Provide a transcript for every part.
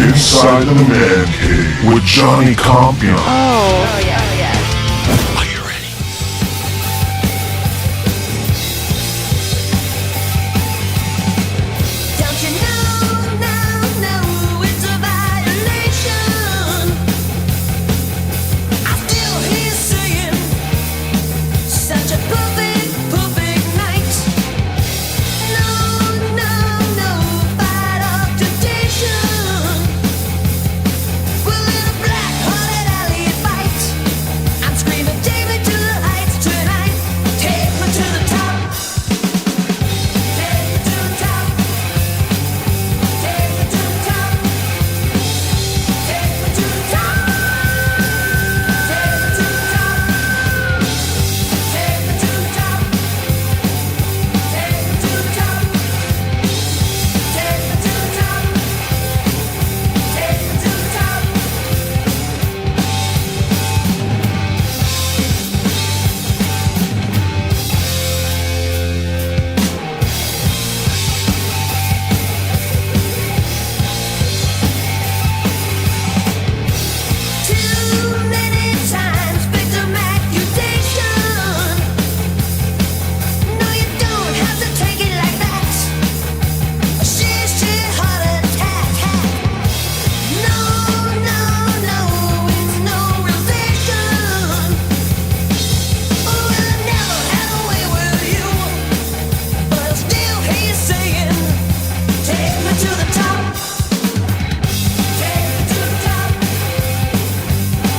Inside the Mancave with Johnny Compian. Oh yeah. Are you ready? Don't you know, it's a violation. I still hear saying, such a perfect night. No, fight off temptation. We're in a black-hearted alley fight. I'm screaming, take me to the heights tonight. Take me to the top. Take me to the top. Take me to the top. Take me to the top. Take me to the top. Take me to the top. Take me to the top. Take me to the top. Take me to the top. Too many times victim accusation. No, you don't have to take it like that. Shit, heart attack. No, it's no realization. Oh, I'll never have a way with you, but I'll still hear you saying, take me to the top. Take me to the top.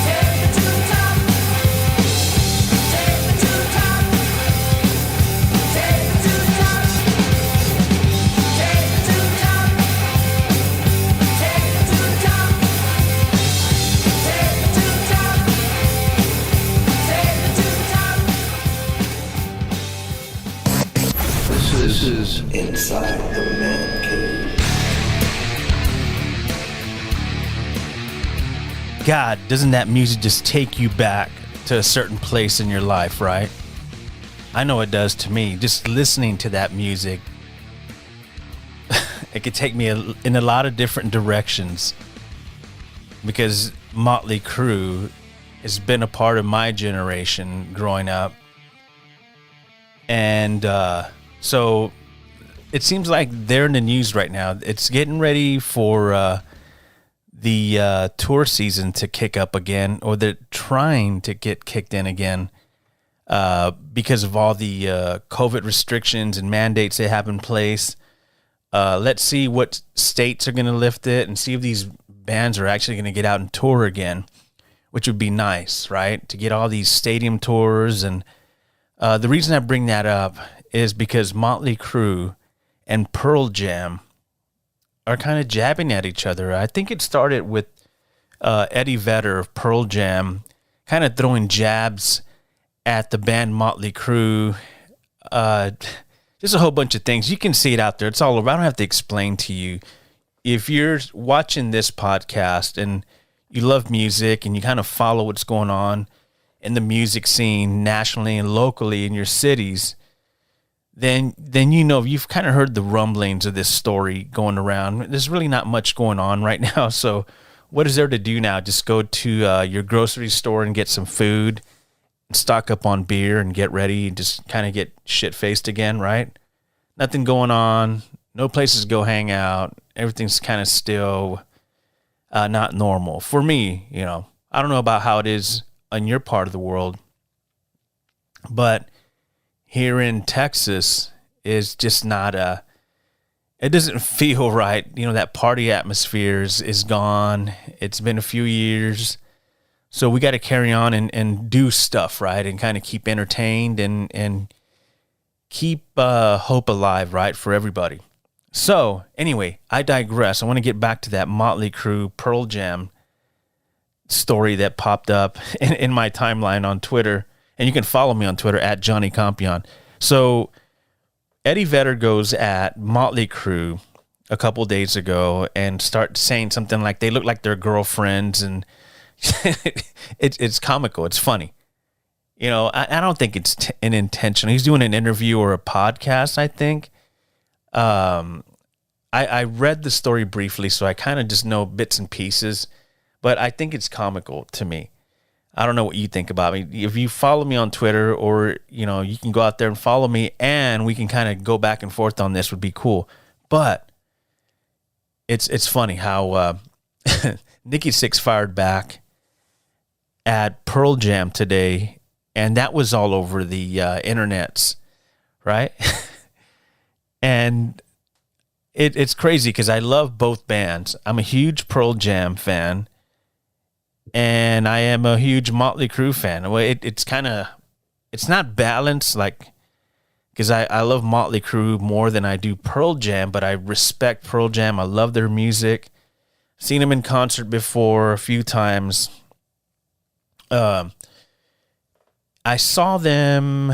Take me to the top. Take me to the top. Take me to the top. Take me to the top. Take me to the top. Take me to the top. Take me to the top. This is Inside the Mancave. God, doesn't that music just take you back to a certain place in your life, right? I know it does to me. Just listening to that music, it could take me in a lot of different directions, because Motley Crue has been a part of my generation growing up. And so it seems like they're in the news right now. It's getting ready for the tour season to kick up again, or they're trying to get kicked in again because of all the COVID restrictions and mandates they have in place. Let's see what states are going to lift it and see if these bands are actually going to get out and tour again, which would be nice, right? To get all these stadium tours. And the reason I bring that up is because Motley Crue and Pearl Jam are kind of jabbing at each other. I think it started with Eddie Vedder of Pearl Jam kind of throwing jabs at the band Motley Crue. Just a whole bunch of things. You can see it out there. It's all over. I don't have to explain to you. If you're watching this podcast and you love music and you kind of follow what's going on in the music scene nationally and locally in your cities, then you know, you've kind of heard the rumblings of this story going around. There's really not much going on right now. So what is there to do now? Just go to your grocery store and get some food, stock up on beer and get ready and just kind of get shit-faced again, right? Nothing going on. No places to go hang out. Everything's kind of still not normal. For me, you know, I don't know about how it is in your part of the world, but here in Texas is just not it doesn't feel right. You know, that party atmosphere is gone. It's been a few years. So we got to carry on and do stuff, right? And kind of keep entertained and keep hope alive, right? For everybody. So anyway, I digress. I want to get back to that Motley Crue Pearl Jam story that popped up in my timeline on Twitter. And you can follow me on Twitter at Johnny Compian. So Eddie Vedder goes at Motley Crue a couple days ago and starts saying something like they look like they're girlfriends, and it's comical. It's funny. You know, I don't think it's an intentional. He's doing an interview or a podcast, I think. I I read the story briefly, so I kind of just know bits and pieces, but I think it's comical to me. I don't know what you think about me. If you follow me on Twitter, or, you can go out there and follow me, and we can kind of go back and forth on this, would be cool. But it's funny how Nikki Sixx fired back at Pearl Jam today, and that was all over the internets, right? And it's crazy because I love both bands. I'm a huge Pearl Jam fan, and I am a huge Motley Crue fan. Well, it's not balanced, like, because I love Motley Crue more than I do Pearl Jam, but I respect Pearl Jam. I love their music. Seen them in concert before a few times. I saw them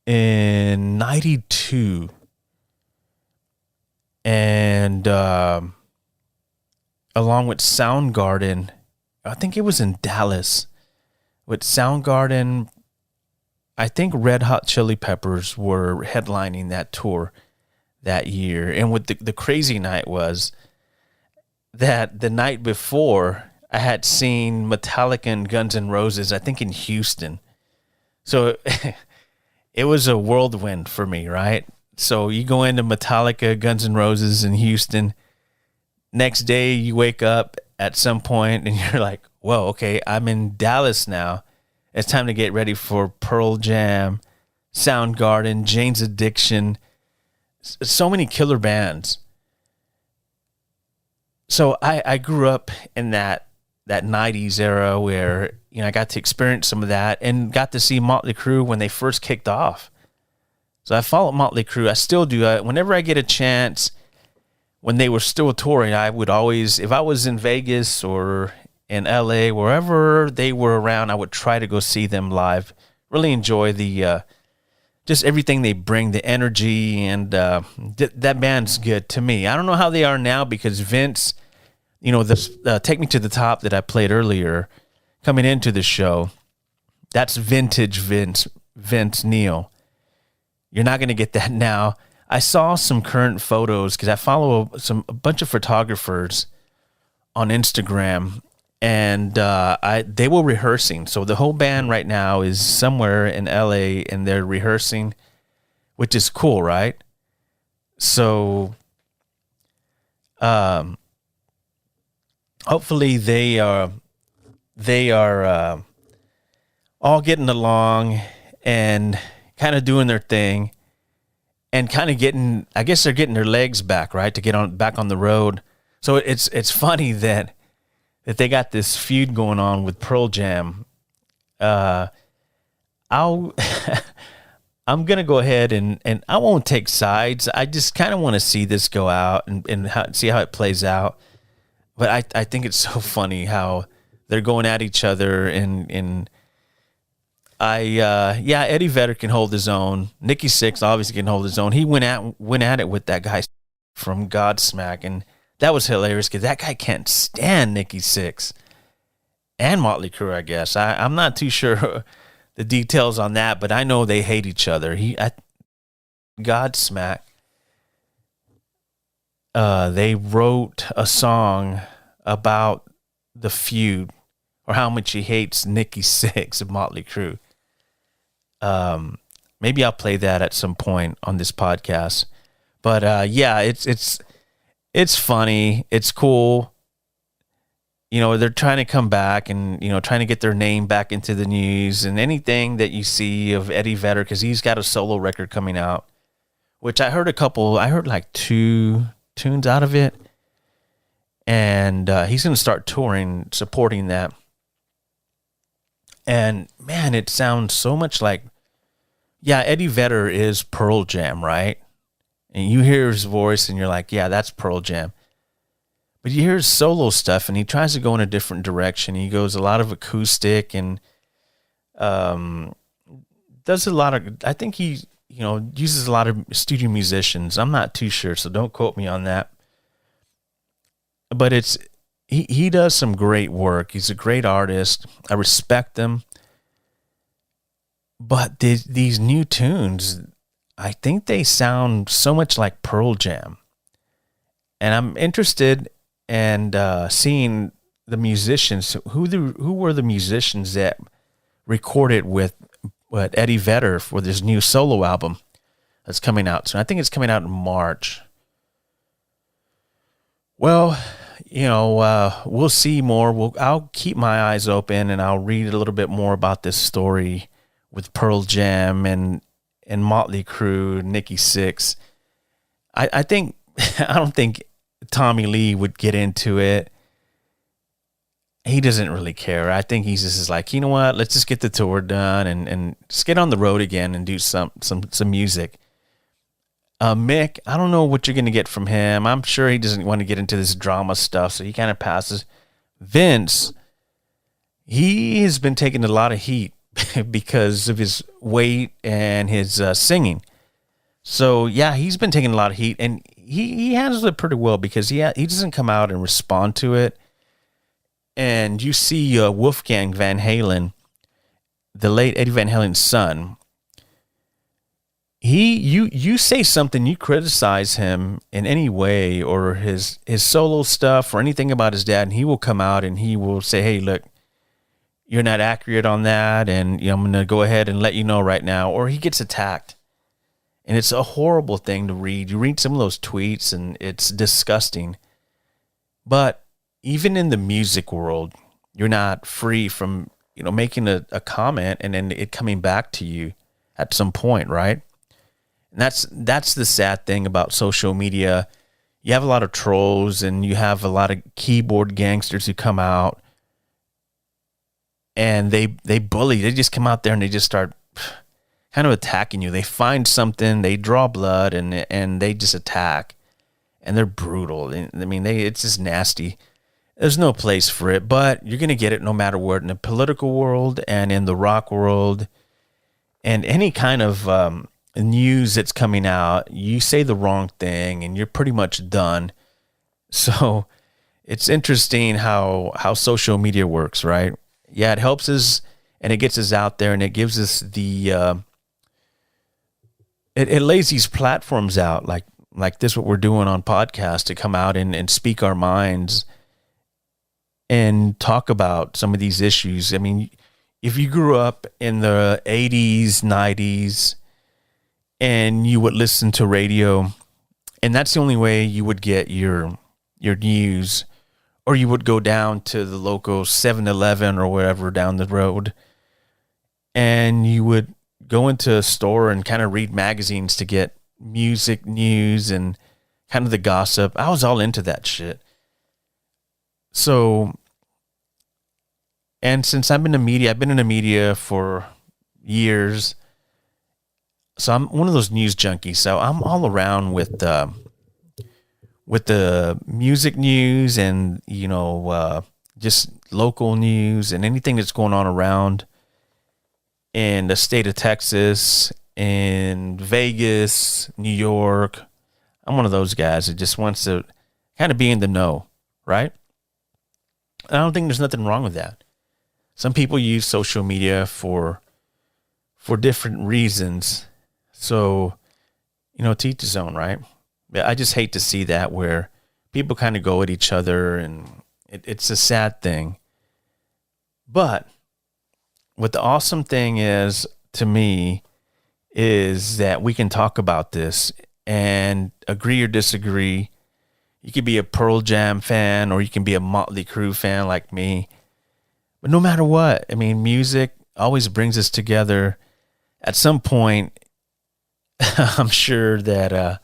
in 92, and along with Soundgarden, I think it was in Dallas. With Soundgarden, I think Red Hot Chili Peppers were headlining that tour that year. And what the crazy night was that the night before, I had seen Metallica and Guns N' Roses, I think in Houston. So it was a whirlwind for me, right? So you go into Metallica, Guns N' Roses in Houston. Next day, you wake up at some point and you're like, whoa, okay, I'm in Dallas now. It's time to get ready for Pearl Jam, Soundgarden, Jane's Addiction. So many killer bands. So I grew up in that 90s era where, I got to experience some of that and got to see Motley Crue when they first kicked off. So I followed Motley Crue. I still do. Whenever I get a chance, when they were still touring, I would always, if I was in Vegas or in LA, wherever they were around, I would try to go see them live. Really enjoy the just everything they bring, the energy, and that band's good to me. I don't know how they are now because Vince, this Take Me to the Top that I played earlier, coming into the show, that's vintage Vince Neil. You're not going to get that now. I saw some current photos because I follow a bunch of photographers on Instagram, and they were rehearsing. So the whole band right now is somewhere in LA, and they're rehearsing, which is cool, right? So hopefully they are all getting along and kind of doing their thing and kind of getting, I guess they're getting their legs back, right, to get back on the road. So it's funny that they got this feud going on with Pearl Jam. I'm gonna go ahead and I won't take sides. I just kind of want to see this go out and see how it plays out. But I think it's so funny how they're going at each other, and Eddie Vedder can hold his own. Nikki Sixx obviously can hold his own. He went at it with that guy from Godsmack, and that was hilarious because that guy can't stand Nikki Sixx and Motley Crue, I guess. I'm not too sure the details on that, but I know they hate each other. Godsmack, they wrote a song about the feud or how much he hates Nikki Sixx of Motley Crue. Maybe I'll play that at some point on this podcast. But it's funny. It's cool. They're trying to come back and, trying to get their name back into the news, and anything that you see of Eddie Vedder, because he's got a solo record coming out, which I heard like 2 tunes out of it. And he's going to start touring, supporting that. And man, it sounds so much like, Eddie Vedder is Pearl Jam, right? And you hear his voice and you're like, yeah, that's Pearl Jam. But you hear his solo stuff and he tries to go in a different direction. He goes a lot of acoustic and does a lot of, I think he, uses a lot of studio musicians. I'm not too sure, so don't quote me on that. But he does some great work. He's a great artist. I respect him. But these new tunes, I think they sound so much like Pearl Jam. And I'm interested in seeing the musicians. Who were the musicians that recorded with Eddie Vedder for this new solo album that's coming out soon? I think it's coming out in March. Well, we'll see more. I'll keep my eyes open and I'll read a little bit more about this story with Pearl Jam and Motley Crue, Nikki Sixx. I don't think Tommy Lee would get into it. He doesn't really care. I think he's just like, you know what? Let's just get the tour done and just get on the road again and do some music. Mick, I don't know what you're going to get from him. I'm sure he doesn't want to get into this drama stuff, so he kind of passes. Vince, he has been taking a lot of heat because of his weight and his singing. So, yeah, he's been taking a lot of heat, and he handles it pretty well because he doesn't come out and respond to it. And you see Wolfgang Van Halen, the late Eddie Van Halen's son, you say something, you criticize him in any way or his solo stuff or anything about his dad, and he will come out and he will say, hey, look, you're not accurate on that, and I'm going to go ahead and let you know right now. Or he gets attacked. And it's a horrible thing to read. You read some of those tweets and it's disgusting. But even in the music world, you're not free from, making a comment and then it coming back to you at some point, right? And that's the sad thing about social media. You have a lot of trolls and you have a lot of keyboard gangsters who come out and they bully. They just come out there and they just start kind of attacking you. They find something, they draw blood, and they just attack. And they're brutal. I mean, it's just nasty. There's no place for it, but you're going to get it no matter what, in the political world and in the rock world and any kind of news that's coming out. You say the wrong thing and you're pretty much done. So it's interesting how social media works, right? Yeah, it helps us and it gets us out there and it gives us the it lays these platforms out like this, what we're doing on podcast, to come out and speak our minds and talk about some of these issues. I mean, if you grew up in the 80s, 90s, and you would listen to radio, and that's the only way you would get your news, or you would go down to the local 7-Eleven or wherever down the road, and you would go into a store and kind of read magazines to get music news and kind of the gossip. I was all into that shit. So, and since I've been in the media for years, so I'm one of those news junkies. So I'm all around with the music news and, just local news and anything that's going on around in the state of Texas, in Vegas, New York. I'm one of those guys that just wants to kind of be in the know, right? I don't think there's nothing wrong with that. Some people use social media for different reasons. So, to each his own, right? I just hate to see that where people kind of go at each other, and it's a sad thing. But what the awesome thing is, to me, is that we can talk about this and agree or disagree. You could be a Pearl Jam fan or you can be a Motley Crue fan like me. But no matter what, I mean, music always brings us together. At some point, I'm sure that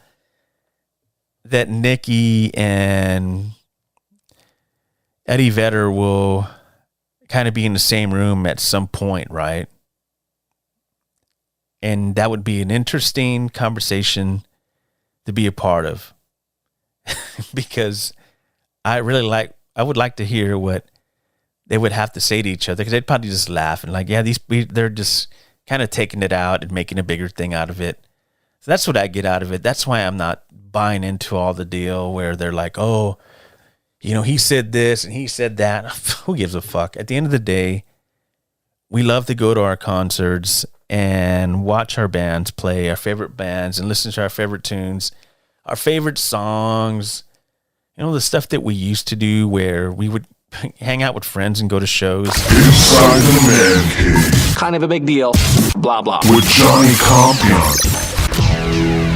that Nikki and Eddie Vedder will kind of be in the same room at some point, right? And that would be an interesting conversation to be a part of. Because I would like to hear what they would have to say to each other, because they'd probably just laugh and like, yeah, they're just kind of taking it out and making a bigger thing out of it. So that's what I get out of it. That's why I'm not buying into all the deal where they're like, oh, he said this and he said that. Who gives a fuck? At the end of the day, we love to go to our concerts and watch our bands play, our favorite bands, and listen to our favorite tunes, our favorite songs. You know, the stuff that we used to do where we would hang out with friends and go to shows. Inside the Man Cave Kind of a big deal. Blah, blah. with Johnny Compian.